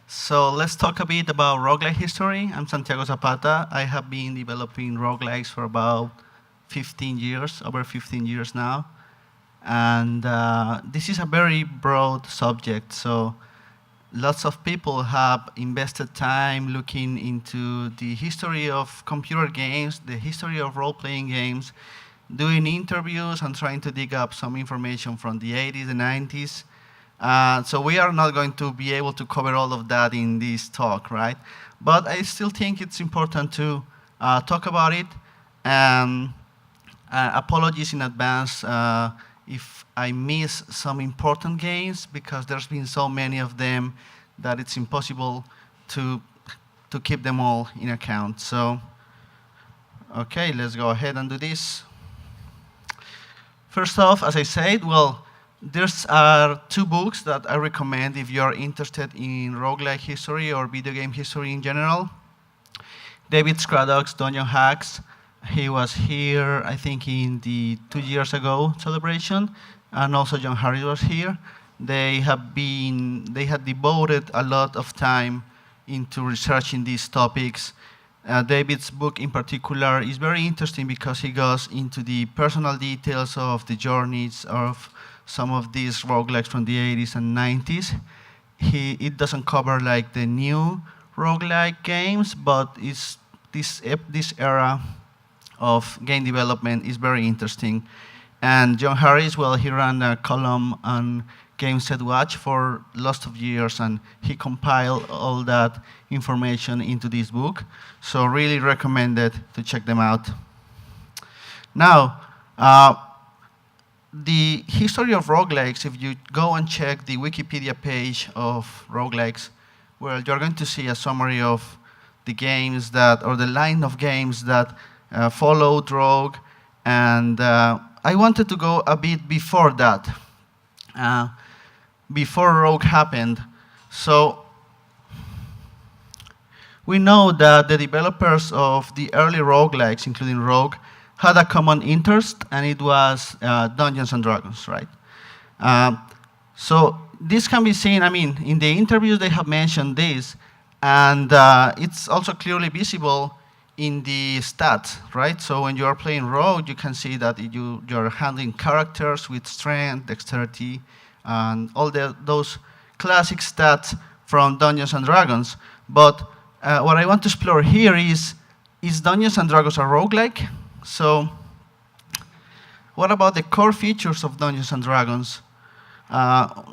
So let's talk a bit about roguelike history. I'm Santiago Zapata. I have been developing roguelikes for about 15 years, over 15 years now. And this is a very broad subject. So lots of people have invested time looking into the history of computer games, the history of role-playing games, doing interviews and trying to dig up some information from the 80s and 90s. So we are not going to be able to cover all of that in this talk, right? But I still think it's important to talk about it. And apologies in advance if I miss some important games, because there's been so many of them that it's impossible to keep them all in account. So, okay, let's go ahead and do this. First off, as I said, well, there's two books that I recommend if you're interested in roguelike history or video game history in general. David Craddock's Dungeon Hacks. He was here, I think, in the 2 years ago celebration, and also John Harris was here. They had devoted a lot of time into researching these topics. David's book in particular is very interesting because he goes into the personal details of the journeys of some of these roguelikes from the 80s and 90s. It doesn't cover like the new roguelike games, but this era of game development is very interesting. And John Harris, well, he ran a column on Games at Watch for lots of years, and he compiled all that information into this book. So really recommended to check them out. Now, the history of roguelikes, if you go and check the Wikipedia page of roguelikes, well, you're going to see a summary of the games that, or the line of games that followed Rogue, and I wanted to go a bit before that, before Rogue happened. So we know that the developers of the early roguelikes, including Rogue, had a common interest, and it was Dungeons and Dragons, right? So this can be seen, I mean, in the interviews they have mentioned this, and it's also clearly visible in the stats, right? So when you are playing Rogue, you can see that you're handling characters with strength, dexterity, and all those classic stats from Dungeons and Dragons. But what I want to explore here is Dungeons and Dragons a roguelike? So what about the core features of Dungeons and Dragons? Last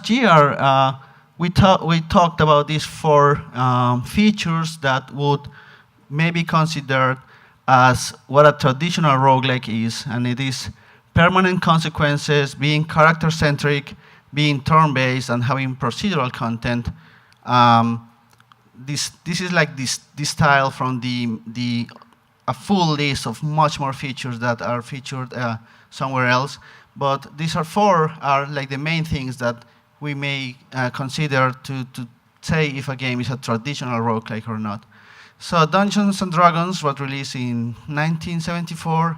year, we talked about these four features that would maybe considered as what a traditional roguelike is, and it is permanent consequences, being character-centric, being turn-based, and having procedural content. This is like this style from a full list of much more features that are featured somewhere else. But these four are like the main things that we may consider to say if a game is a traditional roguelike or not. So Dungeons and Dragons was released in 1974,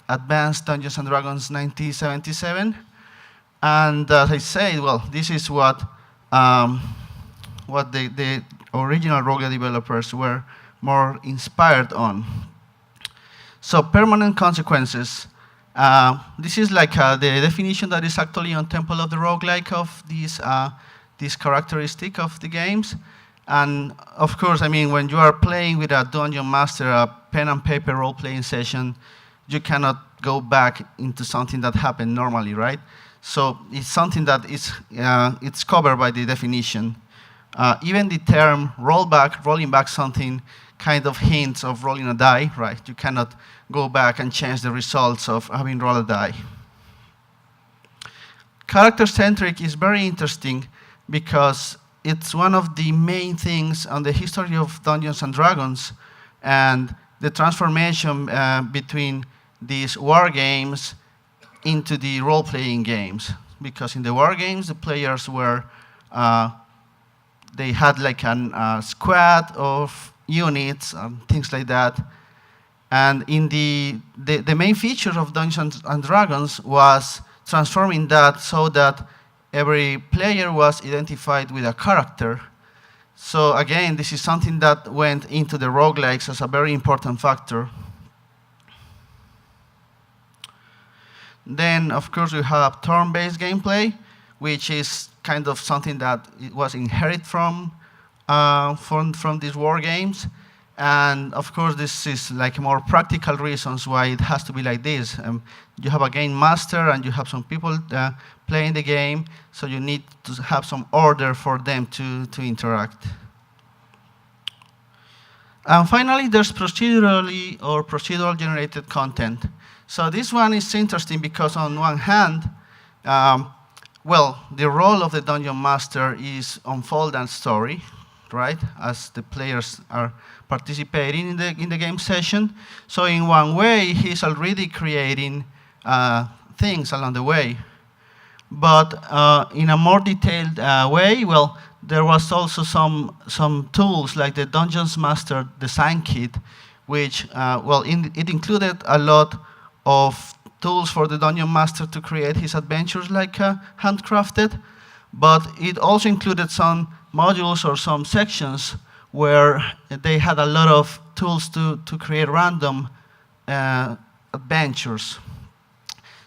Advanced Dungeons and Dragons 1977. And as I said, well, this is what the original roguelike developers were more inspired on. So permanent consequences. This is like the definition that is actually on Temple of the Roguelike of this characteristic of the games. And of course, I mean, when you are playing with a dungeon master, a pen and paper role-playing session, you cannot go back into something that happened normally, right? So it's something that is it's covered by the definition. Even the term rolling back something, kind of hints of rolling a die, right? You cannot go back and change the results of having rolled a die. Character-centric is very interesting because it's one of the main things on the history of Dungeons and Dragons, and the transformation between these war games into the role-playing games. Because in the war games, the players were, they had like a squad of units and things like that. And in the main feature of Dungeons and Dragons was transforming that so that every player was identified with a character. So again, this is something that went into the roguelikes as a very important factor. Then, of course, we have turn-based gameplay, which is kind of something that it was inherited from these war games. And of course, this is like more practical reasons why it has to be like this. You have a game master, and you have some people playing the game, so you need to have some order for them to interact. And finally, there's procedurally or procedural generated content. So this one is interesting because on one hand, well, the role of the dungeon master is unfold and story, right? As the players are participating in the game session. So in one way, he's already creating things along the way. But in a more detailed way, well, there was also some tools like the Dungeons Master Design Kit, which, well, it included a lot of tools for the Dungeon Master to create his adventures like handcrafted, but it also included some modules or some sections where they had a lot of tools to create random adventures.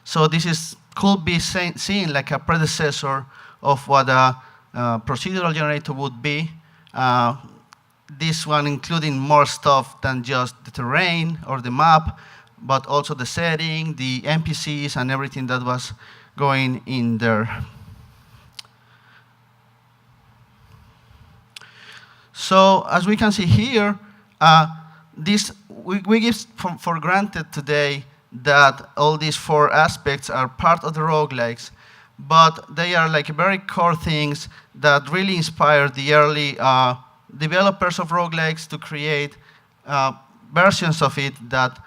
So this could be seen like a predecessor of what a procedural generator would be. This one including more stuff than just the terrain or the map, but also the setting, the NPCs, and everything that was going in there. So as we can see here, we give for granted today that all these 4 aspects are part of the roguelikes, but they are like very core things that really inspired the early developers of roguelikes to create versions of it that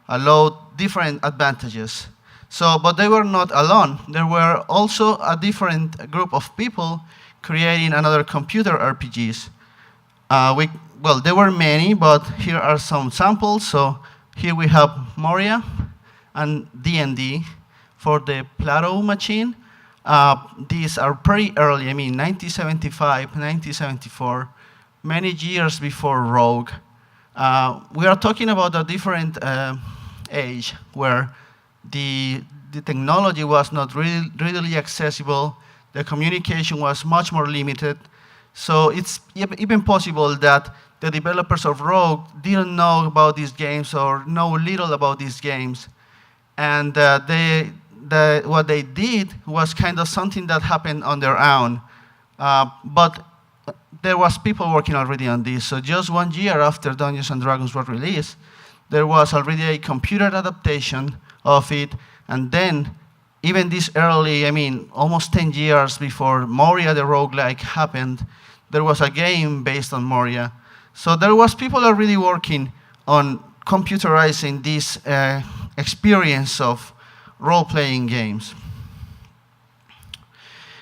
allowed different advantages. So, but they were not alone. There were also a different group of people creating another computer RPGs. Well, there were many, but here are some samples. So here we have Moria and D&D for the Plato machine. These are pretty early, I mean 1975, 1974, many years before Rogue. We are talking about a different age where the technology was not really readily accessible, the communication was much more limited, so it's even possible that the developers of Rogue didn't know about these games or know little about these games. And what they did was kind of something that happened on their own. But there was people working already on this. So just 1 year after Dungeons & Dragons was released, there was already a computer adaptation of it. And then, even this early, I mean, almost 10 years before Moria the roguelike happened, there was a game based on Moria. So there was people already working on computerizing this experience of role-playing games.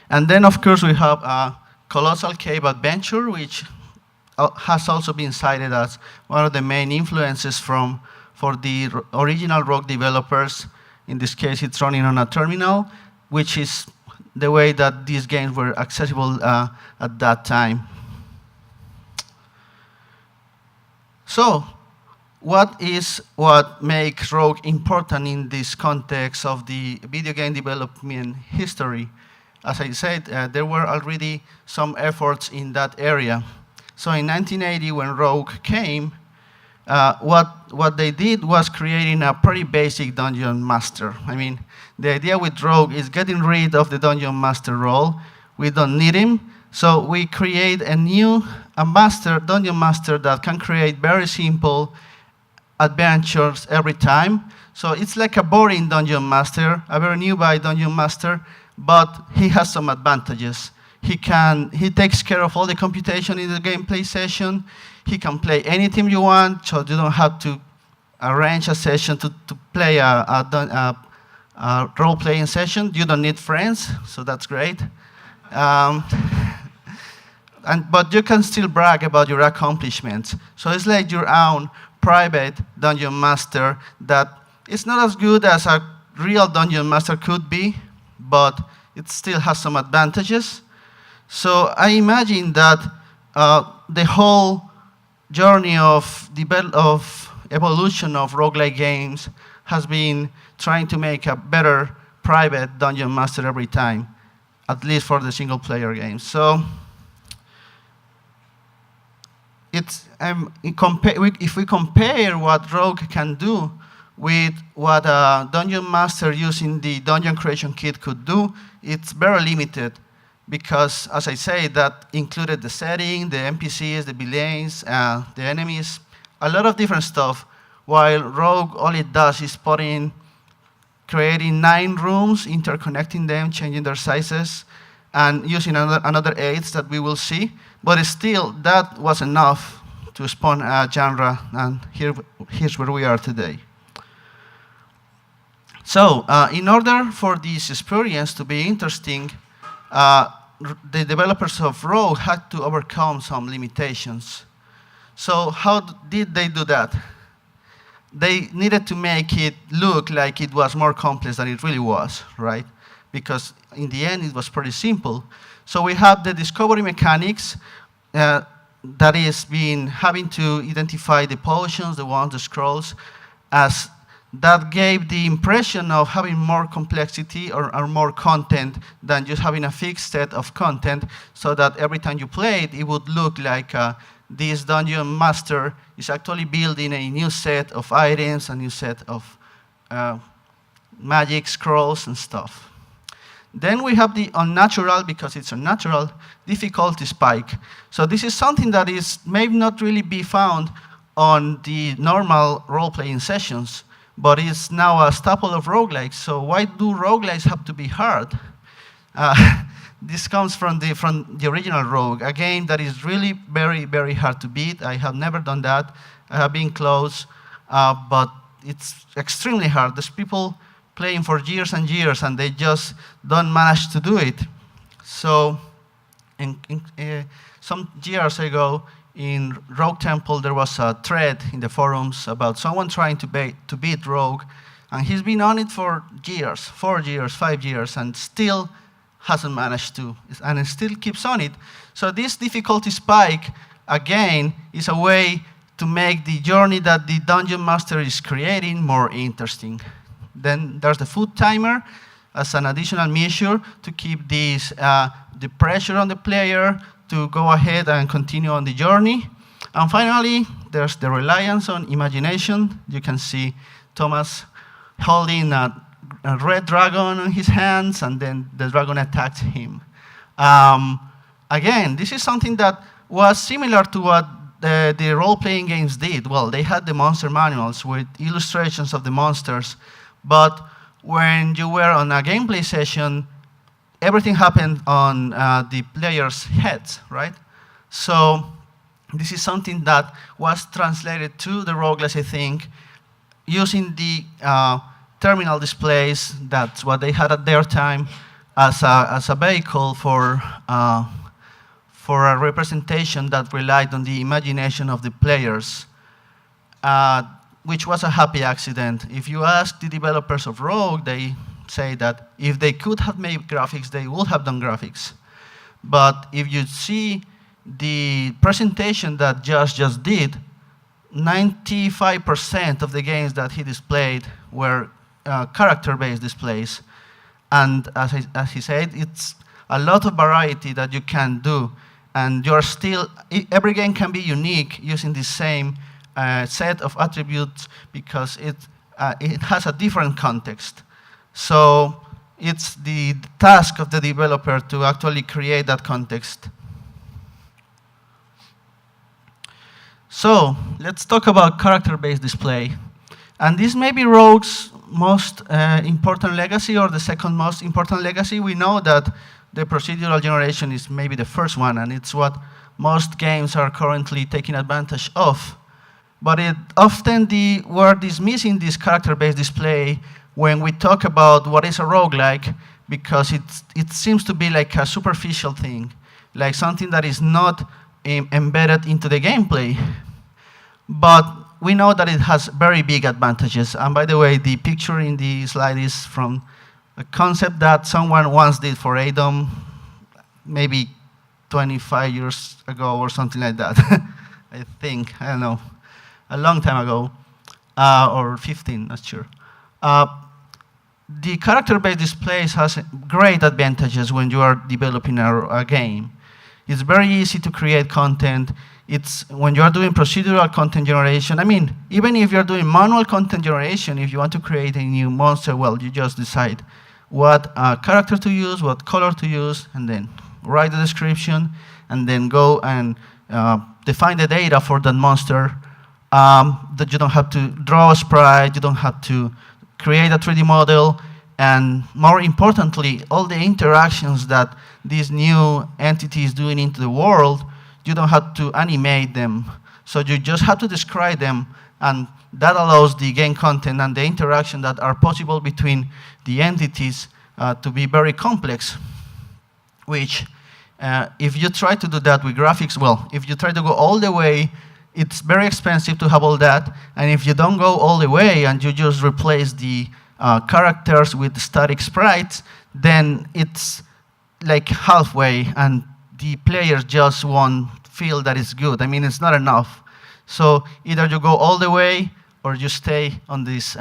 And then, of course, we have a Colossal Cave Adventure, which has also been cited as one of the main influences for the original Rogue developers. In this case, it's running on a terminal, which is the way that these games were accessible at that time. So, what makes Rogue important in this context of the video game development history? As I said, there were already some efforts in that area. So in 1980, when Rogue came, what they did was creating a pretty basic dungeon master. I mean, the idea with Rogue is getting rid of the dungeon master role. We don't need him, so we create a dungeon master that can create very simple adventures every time. So it's like a boring dungeon master, a very nearby dungeon master, but he has some advantages. He takes care of all the computation in the gameplay session. He can play any team you want, so you don't have to arrange a session to play a role-playing session. You don't need friends, so that's great. But you can still brag about your accomplishments. So it's like your own private dungeon master that is not as good as a real dungeon master could be, but it still has some advantages. So I imagine that the whole journey of evolution of roguelike games has been trying to make a better private dungeon master every time, at least for the single player games. So it's, if we compare what Rogue can do with what a dungeon master using the dungeon creation kit could do, it's very limited. Because, as I say, that included the setting, the NPCs, the villains, the enemies, a lot of different stuff. While Rogue, all it does is creating 9 rooms, interconnecting them, changing their sizes, and using another aids that we will see. But still, that was enough to spawn a genre, and here's where we are today. So, in order for this experience to be interesting, the developers of Rogue had to overcome some limitations. So how did they do that? They needed to make it look like it was more complex than it really was, right? Because in the end, it was pretty simple. So we have the discovery mechanics that is having to identify the potions, the wands, the scrolls, as that gave the impression of having more complexity or more content than just having a fixed set of content, so that every time you play it, it would look like this dungeon master is actually building a new set of items, a new set of magic scrolls and stuff. Then we have the unnatural, because it's unnatural, difficulty spike. So this is something that may not really be found on the normal role-playing sessions, but it's now a staple of roguelikes. So why do roguelikes have to be hard? This comes from the original Rogue, a game that is really very, very hard to beat. I have never done that. I have been close, but it's extremely hard. There's people playing for years and years, and they just don't manage to do it. So some years ago, in Rogue Temple, there was a thread in the forums about someone trying to beat Rogue, and he's been on it for years, 4 years, 5 years, and still hasn't managed to, and it still keeps on it. So this difficulty spike, again, is a way to make the journey that the dungeon master is creating more interesting. Then there's the food timer as an additional measure to keep the pressure on the player to go ahead and continue on the journey. And finally, there's the reliance on imagination. You can see Thomas holding a red dragon in his hands, and then the dragon attacks him. Again, this is something that was similar to what the role-playing games did. Well, they had the monster manuals with illustrations of the monsters, but when you were on a gameplay session, everything happened on the players' heads, right? So this is something that was translated to the roguelikes, I think, using the terminal displays. That's what they had at their time as a vehicle for a representation that relied on the imagination of the players, which was a happy accident. If you ask the developers of Rogue, they say that if they could have made graphics, they would have done graphics. But if you see the presentation that Josh just did, 95% of the games that he displayed were character-based displays. And as he said, it's a lot of variety that you can do. And you're still, every game can be unique using the same set of attributes because it has a different context. So it's the task of the developer to actually create that context. So let's talk about character-based display. And this may be Rogue's most important legacy, or the second most important legacy. We know that the procedural generation is maybe the first one, and it's what most games are currently taking advantage of. But we're dismissing this character-based display when we talk about what is a roguelike, because it seems to be like a superficial thing, like something that is not embedded into the gameplay. But we know that it has very big advantages. And by the way, the picture in the slide is from a concept that someone once did for ADOM, maybe 25 years ago or something like that. I think, I don't know, a long time ago, or 15, not sure. The character-based displays has great advantages when you are developing a game. It's very easy to create content. It's when you are doing procedural content generation. I mean, even if you're doing manual content generation, if you want to create a new monster, well, you just decide what character to use, what color to use, and then write the description, and then go and define the data for that monster. That you don't have to draw a sprite, you don't have to create a 3D model, and more importantly, all the interactions that these new entities doing into the world, you don't have to animate them. So you just have to describe them, and that allows the game content and the interaction that are possible between the entities to be very complex, which if you try to do that with graphics, well, if you try to go all the way, it's very expensive to have all that, and if you don't go all the way and you just replace the characters with static sprites, then it's like halfway, and the players just won't feel that it's good. I mean, it's not enough. So either you go all the way or you stay on this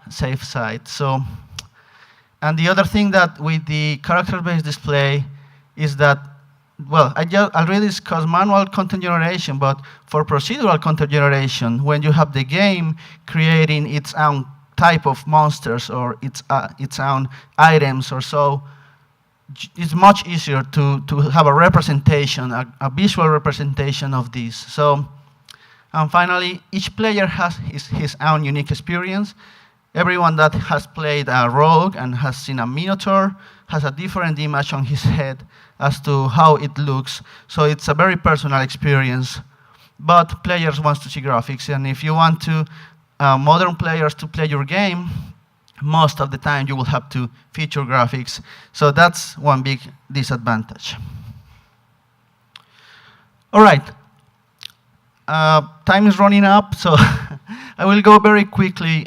safe side. So, and the other thing that with the character-based display is that, well, I already discussed manual content generation, but for procedural content generation, when you have the game creating its own type of monsters or its own items or so, it's much easier to have a representation, a visual representation of this. So, and finally, each player has his own unique experience. Everyone that has played a rogue and has seen a minotaur has a different image on his head as to how it looks. So it's a very personal experience. But players want to see graphics, and if you want to modern players to play your game, most of the time you will have to feature graphics. So that's one big disadvantage. All right. Time is running up, so I will go very quickly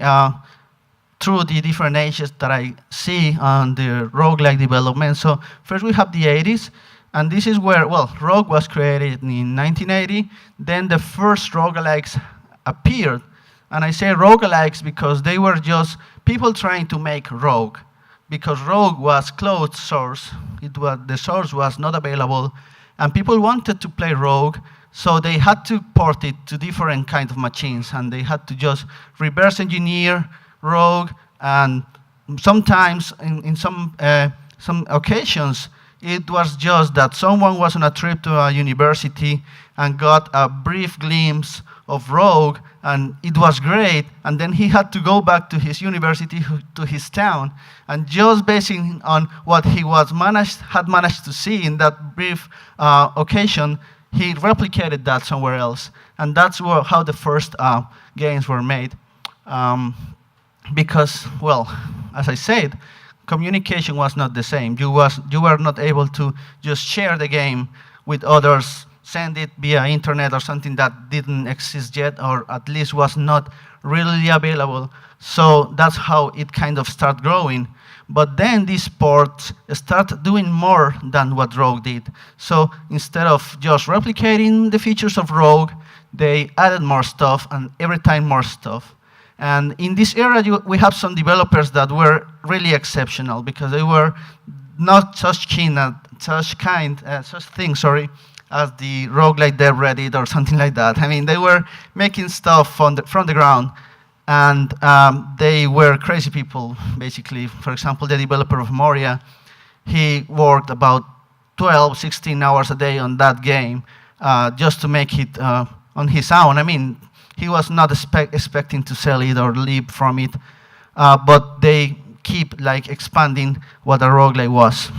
through the different ages that I see on the roguelike development. So first we have the 80s, and this is where, well, Rogue was created in 1980. Then the first roguelikes appeared. And I say roguelikes because they were just people trying to make Rogue, because Rogue was closed source. The source was not available, and people wanted to play Rogue, so they had to port it to different kinds of machines, and they had to just reverse engineer Rogue, and sometimes in some occasions it was just that someone was on a trip to a university and got a brief glimpse of Rogue, and it was great, and then he had to go back to his university, to his town, and just basing on what he had managed to see in that brief occasion, he replicated that somewhere else, and that's how the first games were made. Because, well, as I said, communication was not the same. You were not able to just share the game with others, send it via internet or something that didn't exist yet, or at least was not really available. So that's how it kind of started growing. But then these ports start doing more than what Rogue did. So instead of just replicating the features of Rogue, they added more stuff, and every time more stuff. And in this era, we have some developers that were really exceptional, because they were not such keen at such things, as the roguelike dev Reddit or something like that. I mean, they were making stuff from the ground, and they were crazy people, basically. For example, the developer of Moria, he worked about 12, 16 hours a day on that game just to make it on his own. I mean, he was not expecting to sell it or live from it, but they keep expanding what a roguelike was.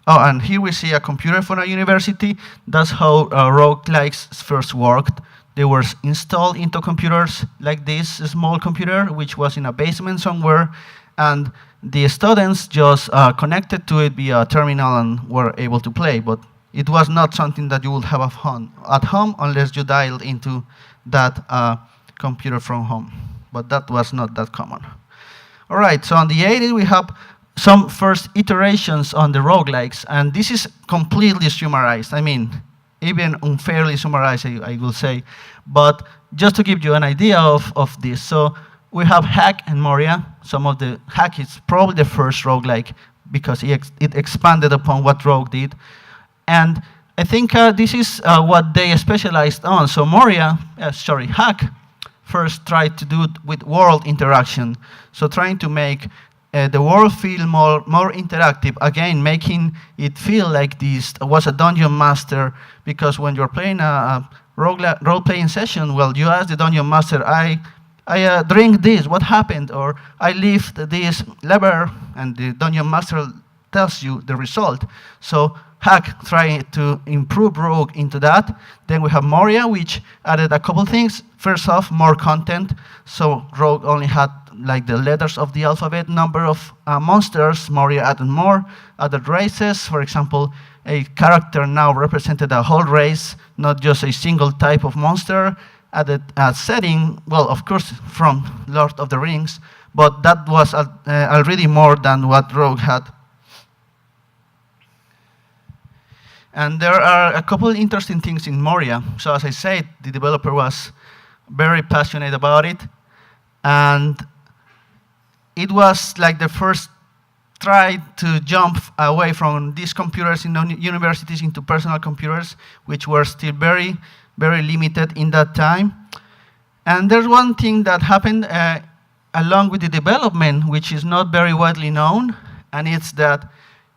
Oh, and here we see a computer from a university. That's how roguelikes first worked. They were installed into computers like this small computer, which was in a basement somewhere, and the students just connected to it via terminal and were able to play. But it was not something that you would have at home unless you dialed into that computer from home. But that was not that common. All right, so on the 80s, we have some first iterations on the roguelikes, and this is completely summarized. I mean, even unfairly summarized, I will say. But just to give you an idea of this, so we have Hack and Moria. Some of the Hack is probably the first roguelike because it expanded upon what Rogue did. And I think this is what they specialized on. So Moria, Hack, first tried to do it with world interaction. So trying to make the world feel more interactive, again, making it feel like this was a dungeon master, because when you're playing a role-playing session, well, you ask the dungeon master, I drink this, what happened? Or I lift this lever, and the dungeon master tells you the result. So Hack tried to improve Rogue into that. Then we have Moria, which added a couple things. First off, more content. So Rogue only had like the letters of the alphabet, number of monsters. Moria added more, added races. For example, a character now represented a whole race, not just a single type of monster. Added a setting, well, of course, from Lord of the Rings, but that was already more than what Rogue had. And there are a couple interesting things in Moria. So as I said, the developer was very passionate about it. And it was like the first try to jump away from these computers in universities into personal computers, which were still very, very limited in that time. And there's one thing that happened along with the development, which is not very widely known, and it's that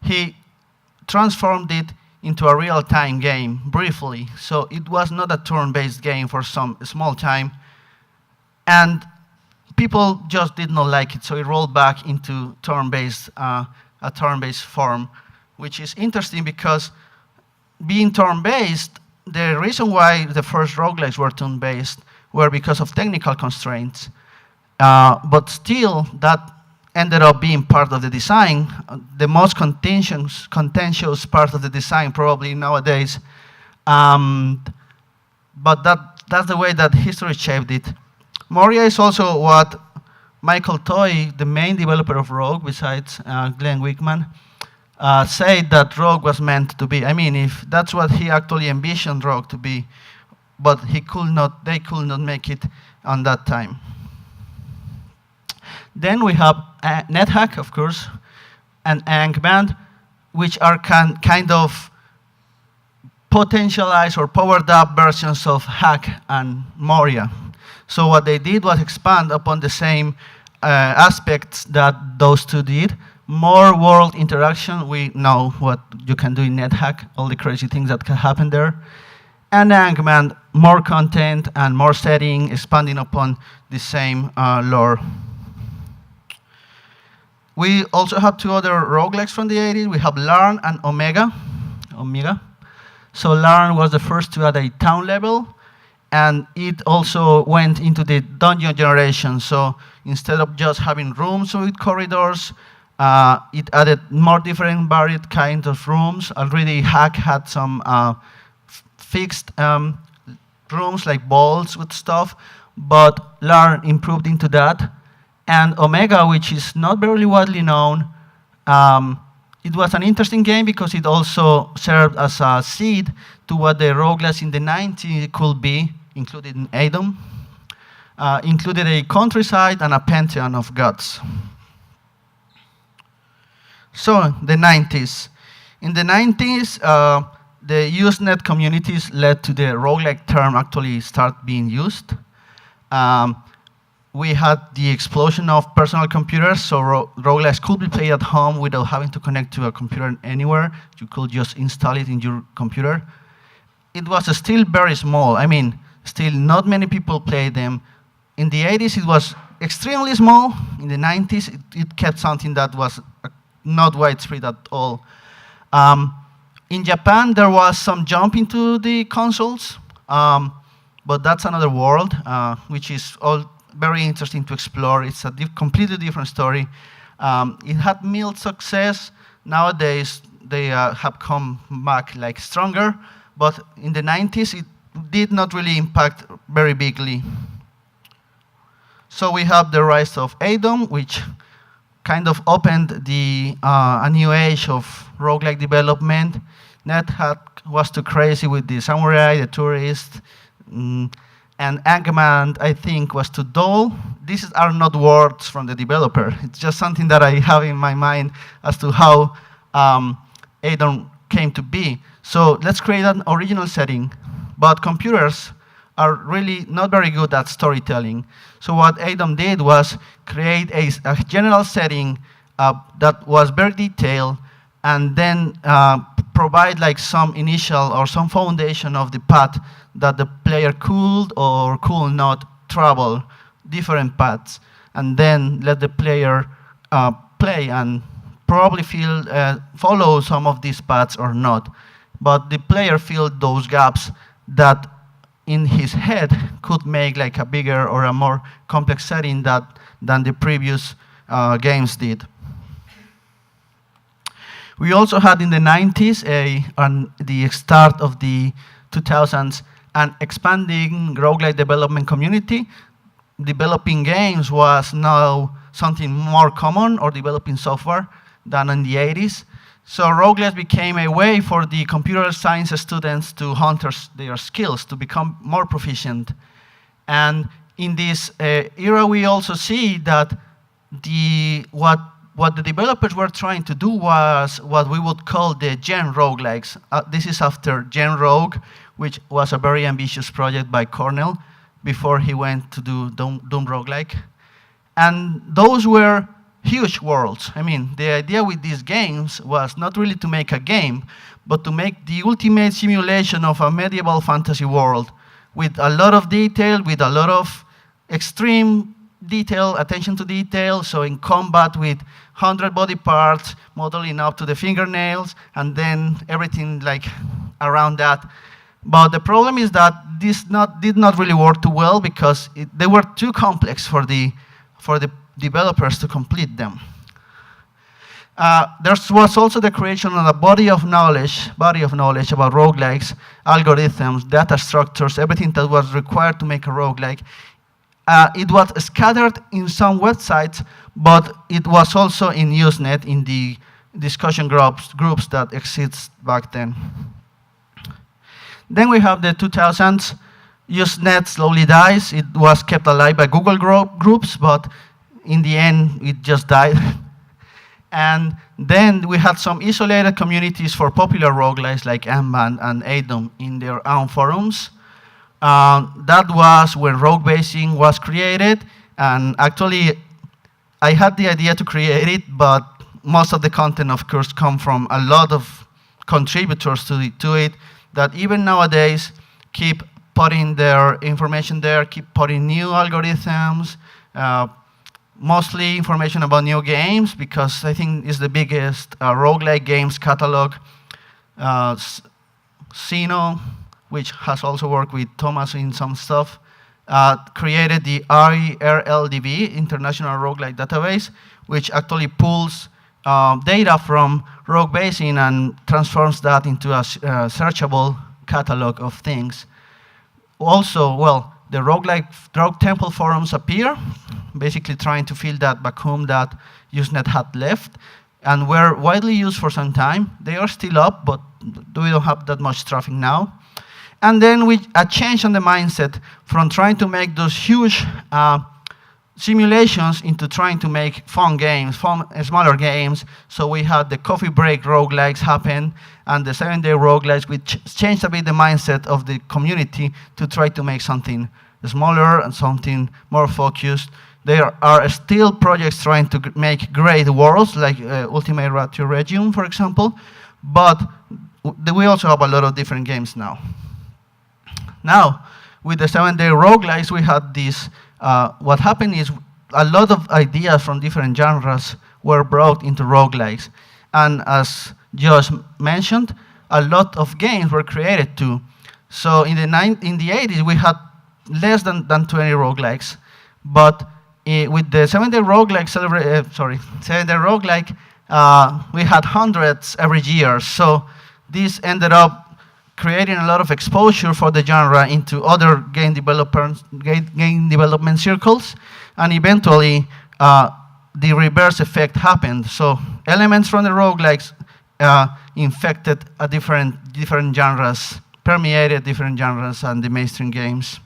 he transformed it into a real-time game, briefly. So it was not a turn-based game for some small time. And people just did not like it, so it rolled back into turn-based, a turn-based form, which is interesting because being turn-based, the reason why the first roguelikes were turn-based were because of technical constraints. But still, that ended up being part of the design, the most contentious part of the design probably nowadays. But that's the way that history shaped it. Moria is also what Michael Toy, the main developer of Rogue, besides Glenn Wickman, said that Rogue was meant to be. I mean, if that's what he actually envisioned Rogue to be, but they could not make it on that time. Then we have NetHack, of course, and Angband, which are kind of potentialized or powered up versions of Hack and Moria. So what they did was expand upon the same aspects that those two did. More world interaction. We know what you can do in NetHack, all the crazy things that can happen there. And Angband, more content and more setting, expanding upon the same lore. We also have two other roguelikes from the 80s. We have Larn and Omega. So Larn was the first to add a town level, and it also went into the dungeon generation. So instead of just having rooms with corridors, it added more different varied kinds of rooms. Already Hack had some fixed rooms like balls with stuff, but Larn improved into that. And Omega, which is not very widely known, it was an interesting game because it also served as a seed to what the roguelikes in the 90s could be, included in ADOM. Included a countryside and a pantheon of gods. So, the 90s. In the 90s, the Usenet communities led to the roguelike term actually start being used. We had the explosion of personal computers, so roguelikes could be played at home without having to connect to a computer anywhere. You could just install it in your computer. It was still very small. I mean, still not many people played them. In the 80s, it was extremely small. In the 90s, it kept something that was not widespread at all. In Japan, there was some jump into the consoles, but that's another world, which is all very interesting to explore. It's a completely different story. It had mild success. Nowadays, they have come back like stronger, but in the 90s, it did not really impact very bigly. So we have the rise of ADOM, which kind of opened a new age of roguelike development. NetHack was too crazy with the samurai, the tourist, and Eggman, I think, was too dull. These are not words from the developer. It's just something that I have in my mind as to how ADOM came to be. So let's create an original setting. But computers are really not very good at storytelling. So what ADOM did was create a general setting that was very detailed, and then provide like some initial or some foundation of the path that the player could or could not travel, different paths, and then let the player play and probably follow some of these paths or not. But the player filled those gaps that in his head could make like a bigger or a more complex setting than the previous games did. We also had in the 90s, the start of the 2000s, an expanding roguelike development community. Developing games was now something more common, or developing software, than in the 80s. So roguelikes became a way for the computer science students to hone their skills, to become more proficient. And in this era, we also see that what the developers were trying to do was what we would call the Gen roguelikes. This is after Gen Rogue, which was a very ambitious project by Cornell before he went to do Doom roguelike. And those were huge worlds. I mean, the idea with these games was not really to make a game, but to make the ultimate simulation of a medieval fantasy world with a lot of detail, with a lot of extreme detail, attention to detail. So in combat with 100 body parts, modeling up to the fingernails, and then everything like around that. But the problem is that this did not really work too well because they were too complex for the developers to complete them. There was also the creation of a body of knowledge about roguelikes, algorithms, data structures, everything that was required to make a roguelike. It was scattered in some websites, but it was also in Usenet, in the discussion groups that exist back then. Then we have the 2000s. Usenet slowly dies. It was kept alive by Google groups, but in the end, it just died. And then we had some isolated communities for popular roguelikes like Eggman and ADOM in their own forums. That was when rogue basing was created. And actually, I had the idea to create it, but most of the content, of course, come from a lot of contributors to it that even nowadays keep putting their information there, keep putting new algorithms, mostly information about new games, because I think it's the biggest roguelike games catalog. Sino, which has also worked with Thomas in some stuff, created the IRLDB, International Roguelike Database, which actually pulls data from rogue basing and transforms that into a searchable catalog of things. Also, well, the Rogue Temple forums appear, basically trying to fill that vacuum that Usenet had left, and were widely used for some time. They are still up, but we don't have that much traffic now. And then a change on the mindset from trying to make those huge simulations into trying to make fun games, smaller games. So we had the coffee break roguelikes happen, and the 7-day roguelikes, which changed a bit the mindset of the community to try to make something smaller and something more focused. There are still projects trying to make great worlds, like Ultimate Ratio Regium, for example, but we also have a lot of different games now. Now, with the 7-day roguelikes, we had this. What happened is a lot of ideas from different genres were brought into roguelikes. And as Josh mentioned, a lot of games were created too. So in the 80s, we had less than 20 roguelikes. But with the 7-day roguelike 7-day roguelike, we had hundreds every year. So this ended up creating a lot of exposure for the genre into other game development circles, and eventually the reverse effect happened. So elements from the roguelikes infected a different genres, permeated different genres and the mainstream games.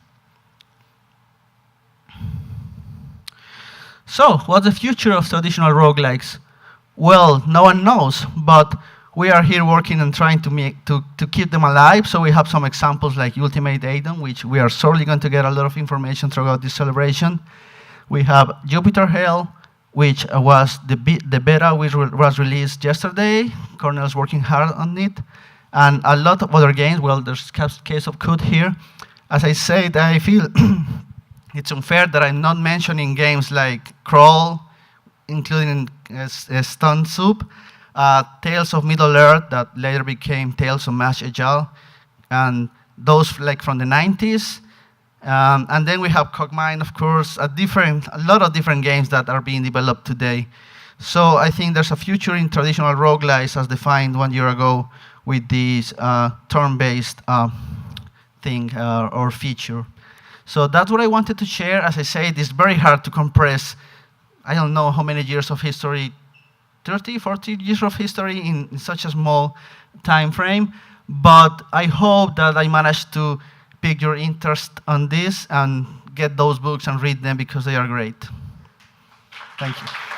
So what's the future of traditional roguelikes? Well, no one knows, but we are here working and trying to keep them alive. So we have some examples like Ultimate ADOM, which we are certainly going to get a lot of information throughout this celebration. We have Jupiter Hell, which was the beta, which was released yesterday. Cornell's working hard on it. And a lot of other games. Well, there's Case of Code here. As I said, I feel it's unfair that I'm not mentioning games like Crawl, including Stone Soup, Tales of Middle-earth that later became Tales of Mash Agile, and those like from the 90s. And then we have Cogmine, of course, a lot of different games that are being developed today. So I think there's a future in traditional roguelikes as defined 1 year ago with this turn-based thing or feature. So that's what I wanted to share. As I said, it's very hard to compress, I don't know how many years of history, 30, 40 years of history in such a small time frame. But I hope that I managed to pique your interest on this and get those books and read them because they are great. Thank you.